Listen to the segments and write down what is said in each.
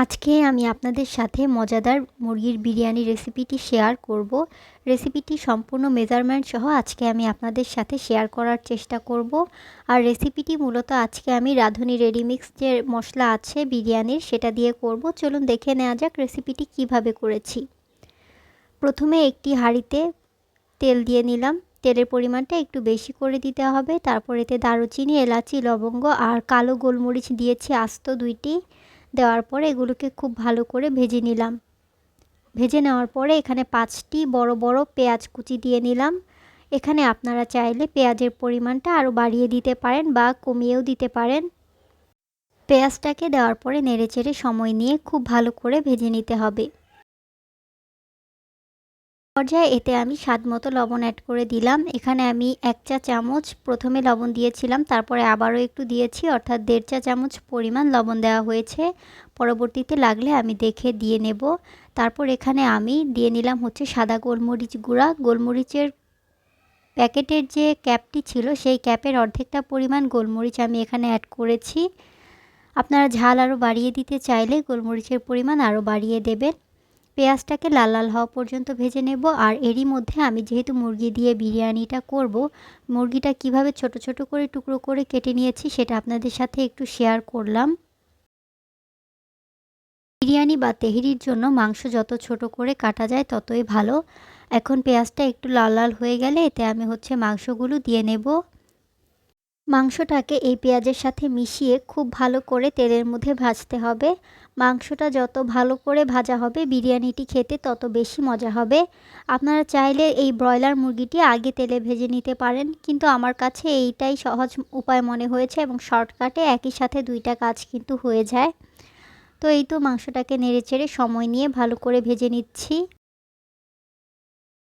আজকে আমি আপনাদের সাথে মজাদার মুরগির বিরিয়ানি রেসিপিটি শেয়ার করব। রেসিপিটি সম্পূর্ণ মেজারমেন্ট সহ আজকে আমি আপনাদের সাথে শেয়ার করার চেষ্টা করব। আর রেসিপিটি মূলত আজকে আমি রাঁধুনি রেডিমিক্স যে মশলা আছে বিরিয়ানির সেটা দিয়ে করব। চলুন দেখে নেওয়া যাক রেসিপিটি কিভাবে করেছি। প্রথমে একটি হাঁড়িতে তেল দিয়ে নিলাম। তেলের পরিমাণটা একটু বেশি করে দিতে হবে। তারপর এতে দারুচিনি, এলাচি, লবঙ্গ আর কালো গোলমরিচ দিয়েছি আস্ত 2টি। দেওয়ার পরে এগুলোকে খুব ভালো করে ভেজে নিলাম। ভেজে নেওয়ার পরে এখানে 5টি বড় বড় পেঁয়াজ কুচি দিয়ে নিলাম। এখানে আপনারা চাইলে পেঁয়াজের পরিমাণটা আরও বাড়িয়ে দিতে পারেন বা কমিয়েও দিতে পারেন। পেঁয়াজটাকে দেওয়ার পরে নেড়েচেড়ে সময় নিয়ে খুব ভালো করে ভেজে নিতে হবে। পর্যায়ে এতে আমি স্বাদমতো লবণ অ্যাড করে দিলাম। এখানে আমি 1 চা চামচ প্রথমে লবণ দিয়েছিলাম, তারপরে আবারও একটু দিয়েছি, অর্থাৎ 1.5 চা চামচ পরিমাণ লবণ দেওয়া হয়েছে। পরবর্তীতে লাগলে আমি দেখে দিয়ে নেব। তারপর এখানে আমি দিয়ে নিলাম হচ্ছে সাদা গোলমরিচ গুঁড়া। গোলমরিচের প্যাকেটের যে ক্যাপটি ছিল সেই ক্যাপের অর্ধেকটা পরিমাণ গোলমরিচ আমি এখানে অ্যাড করেছি। আপনারা ঝাল আরও বাড়িয়ে দিতে চাইলে গোলমরিচের পরিমাণ আরও বাড়িয়ে দেবেন। পেঁয়াজটাকে লাল লাল হওয়া পর্যন্ত ভেজে নেব। আর এরই মধ্যে আমি যেহেতু মুরগি দিয়ে বিরিয়ানিটা করব, মুরগিটা কিভাবে ছোট ছোট করে টুকরো করে কেটে নিয়েছি সেটা আপনাদের সাথে একটু শেয়ার করলাম। বিরিয়ানি বা তেহেরির জন্য মাংস যত ছোট করে কাটা যায় ততই ভালো। এখন পেঁয়াজটা একটু লাল লাল হয়ে গেলে এতে আমি হচ্ছে মাংসগুলো দিয়ে নেব। মাংসটাকে এই পেঁয়াজের সাথে মিশিয়ে খুব ভালো করে তেলের মধ্যে ভাজতে হবে। মাংসটা যত ভালো করে ভাজা হবে বিরিয়ানিটি খেতে তত বেশি মজা হবে। আপনারা চাইলে এই ব্রয়লার মুরগিটি আগে তেলে ভেজে নিতে পারেন, কিন্তু আমার কাছে এইটাই সহজ উপায় মনে হয়েছে এবং শর্টকাটে একই সাথে 2টা কাজ কিন্তু হয়ে যায়। তো এই তো মাংসটাকে নেড়েচেড়ে সময় নিয়ে ভালো করে ভেজে নিচ্ছি।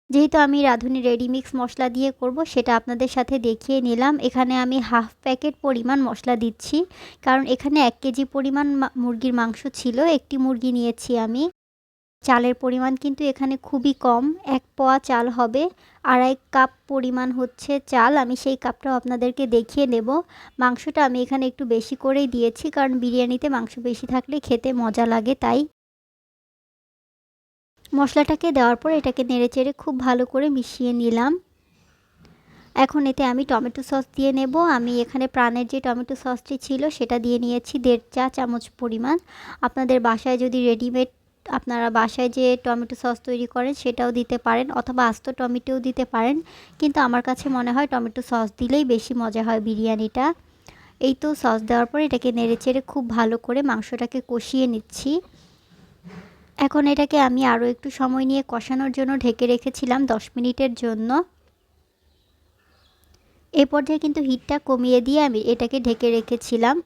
যেহেতু আমি রাঁধুনি রেডিমিক্স মশলা দিয়ে করব সেটা আপনাদের সাথে দেখিয়ে নিলাম। এখানে আমি হাফ প্যাকেট পরিমাণ মশলা দিচ্ছি, কারণ এখানে 1 কেজি পরিমাণ মুরগির মাংস ছিল। একটি মুরগি নিয়েছি আমি। চালের পরিমাণ কিন্তু এখানে খুবই কম, 1 পোয়া চাল হবে। 2.5 কাপ পরিমাণ হচ্ছে চাল, আমি সেই কাপটাও আপনাদেরকে দেখিয়ে নেব। মাংসটা আমি এখানে একটু বেশি করেই দিয়েছি, কারণ বিরিয়ানিতে মাংস বেশি থাকলে খেতে মজা লাগে তাই। মশলাটাকে দেওয়ার পর এটাকে নেড়েচেড়ে খুব ভালো করে মিশিয়ে নিলাম। এখন এতে আমি টমেটো সস দিয়ে নেব। আমি এখানে প্রাণের যে টমেটো সসটি ছিল সেটা দিয়ে নিয়েছি 1.5 চা চামচ পরিমাণ। আপনাদের বাসায় যদি রেডিমেড আপনারা বাসায় যে টমেটো সস তৈরি করেন সেটাও দিতে পারেন, অথবা আস্ত টমেটোও দিতে পারেন, কিন্তু আমার কাছে মনে হয় টমেটো সস দিলেই বেশি মজা হয় বিরিয়ানিটা। এই তো সস দেওয়ার পর এটাকে নেড়েচেড়ে খুব ভালো করে মাংসটাকে কষিয়ে নিচ্ছি। এখন এটাকে আমি আরও একটু সময় নিয়ে কষানোর জন্য ঢেকে রেখেছিলাম 10 মিনিটের জন্য। এই পর্যায়ে কিন্তু হিটটা কমিয়ে দিয়ে আমি এটাকে ঢেকে রেখেছিলাম।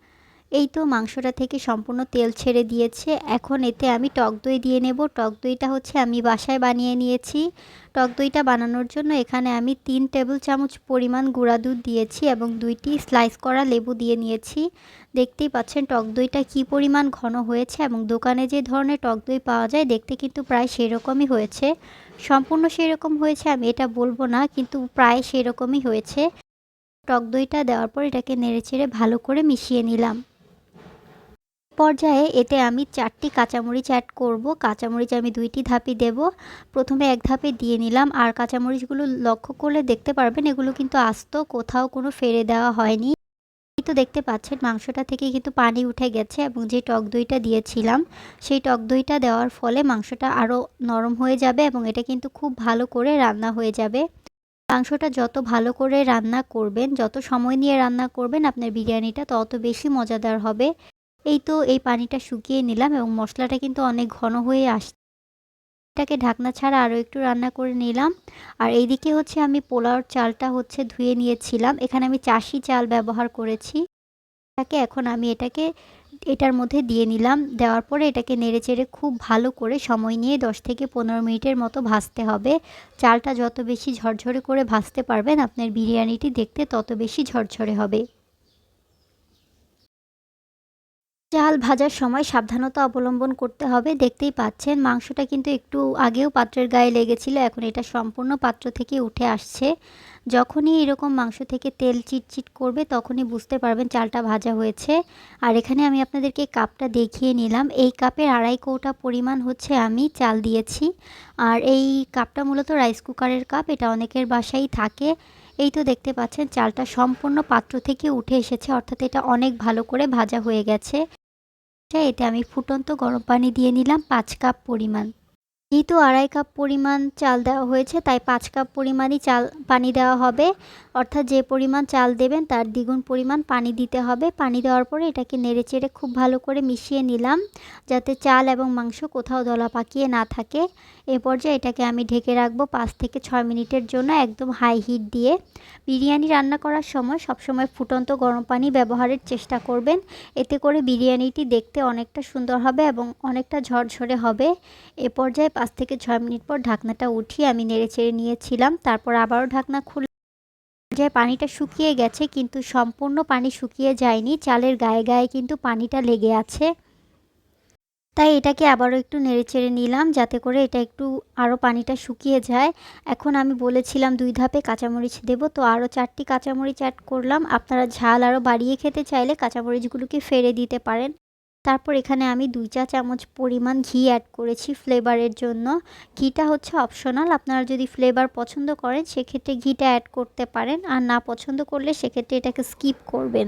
এই তো মাংসটা থেকে সম্পূর্ণ তেল ছেড়ে দিয়েছে। এখন এতে আমি টক দই দিয়ে নেব। টক দইটা হচ্ছে আমি বাসায় বানিয়ে নিয়েছি। টক দইটা বানানোর জন্য এখানে আমি 3 টেবিল চামচ পরিমাণ গুঁড়া দুধ দিয়েছি এবং 2টি স্লাইস করা লেবু দিয়ে নিয়েছি। দেখতেই পাচ্ছেন টক দইটা কী পরিমাণ ঘন হয়েছে, এবং দোকানে যে ধরনের টক দই পাওয়া যায় দেখতে কিন্তু প্রায় সেরকমই হয়েছে। সম্পূর্ণ সেরকম হয়েছে আমি এটা বলবো না, কিন্তু প্রায় সেরকমই হয়েছে। টক দইটা দেওয়ার পর এটাকে নেড়েচেড়ে ভালো করে মিশিয়ে নিলাম। পর্যায়ে এতে আমি 4টি কাঁচামরিচ অ্যাড করব। কাঁচামরিচ আমি 2টি ধাপে দেব। প্রথমে 1 ধাপে দিয়ে নিলাম। আর কাঁচামরিচগুলো লক্ষ্য করলে দেখতে পারবেন এগুলো কিন্তু আস্ত, কোথাও কোনো ফেলে দেওয়া হয়নি। এই তো দেখতে পাচ্ছেন মাংসটা থেকে কিন্তু পানি উঠে গেছে, এবং যে টক দইটা দিয়েছিলাম সেই টক দইটা দেওয়ার ফলে মাংসটা আরও নরম হয়ে যাবে এবং এটা কিন্তু খুব ভালো করে রান্না হয়ে যাবে। মাংসটা যত ভালো করে রান্না করবেন, যত সময় নিয়ে রান্না করবেন, আপনার বিরিয়ানিটা তত বেশি মজাদার হবে। এই তো এই পানিটা শুকিয়ে নিলাম এবং মশলাটা কিন্তু অনেক ঘন হয়ে আসছে। এটাকে ঢাকনা ছাড়া আরও একটু রান্না করে নিলাম। আর এইদিকে হচ্ছে আমি পোলাওর চালটা হচ্ছে ধুয়ে নিয়েছিলাম। এখানে আমি চাষি চাল ব্যবহার করেছি। এখন আমি এটার মধ্যে দিয়ে নিলাম। দেওয়ার পরে এটাকে নেড়েচেড়ে খুব ভালো করে সময় নিয়ে 10 থেকে 15 মিনিটের মতো ভাজতে হবে। চালটা যত বেশি ঝরঝরে করে ভাজতে পারবেন আপনার বিরিয়ানিটি দেখতে তত বেশি ঝরঝরে হবে। চাল ভাজার সময় সাবধানতা অবলম্বন করতে হবে। দেখতেই পাচ্ছেন মাংসটা কিন্তু একটু আগেও পাত্রের গায়ে লেগেছিল, এখন এটা সম্পূর্ণ পাত্র থেকে উঠে আসছে। যখনই এরকম মাংস থেকে তেল চিটচিট করবে তখনই বুঝতে পারবেন চালটা ভাজা হয়েছে। আর এখানে আমি আপনাদেরকে কাপটা দেখিয়ে নিলাম। এই কাপের 2.5 কৌটা পরিমাণ হচ্ছে আমি চাল দিয়েছি। আর এই কাপটা মূলত রাইস কুকারের কাপ, এটা অনেকের বাসায় থাকে। এই তো দেখতে পাচ্ছেন চালটা সম্পূর্ণ পাত্র থেকে উঠে এসেছে, অর্থাৎ এটা অনেক ভালো করে ভাজা হয়ে গেছে। এতে আমি ফুটন্ত গরম পানি দিয়ে নিলাম 5 কাপ পরিমাণ। যেহেতু 2.5 কাপ পরিমাণ চাল দেওয়া হয়েছে তাই 5 কাপ পরিমাণই পানি দেওয়া হবে, অর্থাৎ যে পরিমাণ চাল দেবেন তার দ্বিগুণ পরিমাণ পানি দিতে হবে। পানি দেওয়ার পরে এটাকে নেড়েচেড়ে খুব ভালো করে মিশিয়ে নিলাম, যাতে চাল এবং মাংস কোথাও দলা পাকিয়ে না থাকে। এ পর্যায়ে এটাকে আমি ঢেকে রাখবো 5 থেকে 6 মিনিটের জন্য, একদম হাই হিট দিয়ে। বিরিয়ানি রান্না করার সময় সবসময় ফুটন্ত গরম পানি ব্যবহারের চেষ্টা করবেন, এতে করে বিরিয়ানিটি দেখতে অনেকটা সুন্দর হবে এবং অনেকটা ঝরঝরে হবে। এ পর্যায়ে 5 থেকে 6 মিনিট পর ঢাকনাটা উঠিয়ে আমি নেড়েচেড়ে নিয়েছিলাম, তারপর আবারও ঢাকনা খুলে পানিটা শুকিয়ে গেছে, কিন্তু সম্পূর্ণ পানি শুকিয়ে যায়নি, চালের গায়ে গায়ে কিন্তু পানিটা লেগে আছে। তাই এটাকে আবারও একটু নেড়েচেড়ে নিলাম যাতে করে এটা একটু আরও পানিটা শুকিয়ে যায়। এখন আমি বলেছিলাম 2 ধাপে কাঁচামরিচ দেব, তো আরও 4টি কাঁচামরিচ অ্যাড করলাম। আপনারা ঝাল আরও বাড়িয়ে খেতে চাইলে কাঁচামরিচগুলোকে ফেলে দিতে পারেন। তারপর এখানে আমি 2 চা চামচ পরিমাণ ঘি অ্যাড করেছি ফ্লেভারের জন্য। ঘিটা হচ্ছে অপশনাল, আপনারা যদি ফ্লেভার পছন্দ করেন সেক্ষেত্রে ঘিটা অ্যাড করতে পারেন, আর না পছন্দ করলে সেক্ষেত্রে এটাকে স্কিপ করবেন।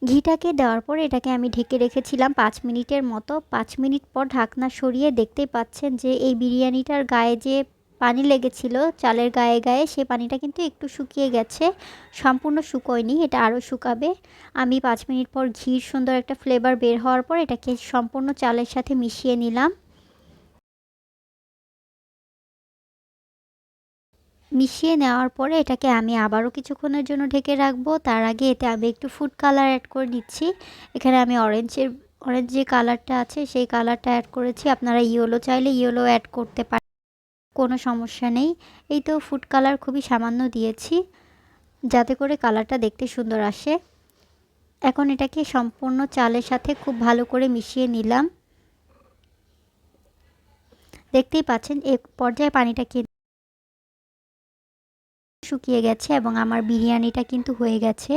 ঘিটাকে দেওয়ার পর এটাকে আমি ঢেকে রেখেছিলাম 5 মিনিটের মতো। 5 মিনিট পর ঢাকনা সরিয়ে দেখতেই পাচ্ছেন যে এই বিরিয়ানিটার গায়ে যে পানি লেগেছিল চালের গায়ে গায়ে, সেই পানিটা কিন্তু একটু শুকিয়ে গেছে, সম্পূর্ণ শুকোয়নি, এটা আরও শুকাবে। আমি 5 মিনিট পর ঘির সুন্দর একটা ফ্লেভার বের হওয়ার পর এটাকে সম্পূর্ণ চালের সাথে মিশিয়ে নিলাম। মিশিয়ে নেওয়ার পরে এটাকে আমি আবারও কিছুক্ষণের জন্য ঢেকে রাখবো। তার আগে এতে আমি একটু ফুড কালার অ্যাড করে দিচ্ছি। এখানে আমি অরেঞ্জ যে কালারটা আছে সেই কালারটা অ্যাড করেছি, আপনারা ইয়েলো চাইলে ইয়েলো অ্যাড করতে পারেন, কোনো সমস্যা নেই। এই তো ফুড কালার খুবই সামান্য দিয়েছি যাতে করে কালারটা দেখতে সুন্দর আসে। এখন এটাকে সম্পূর্ণ চালের সাথে খুব ভালো করে মিশিয়ে নিলাম। দেখতেই পাচ্ছেন এক পর্যায়ে পানিটা শুকিয়ে গেছে এবং আমার বিরিয়ানিটা কিন্তু হয়ে গেছে।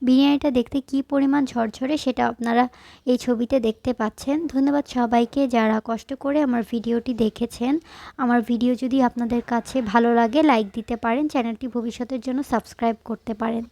বিরিয়ানিটা দেখতে কি পরিমাণ ঝরঝরে সেটা আপনারা এই ছবিতে দেখতে পাচ্ছেন। ধন্যবাদ সবাইকে যারা কষ্ট করে আমার ভিডিওটি দেখেছেন। আমার ভিডিও যদি আপনাদের কাছে ভালো লাগে লাইক দিতে পারেন, চ্যানেলটি ভবিষ্যতের জন্য সাবস্ক্রাইব করতে পারেন।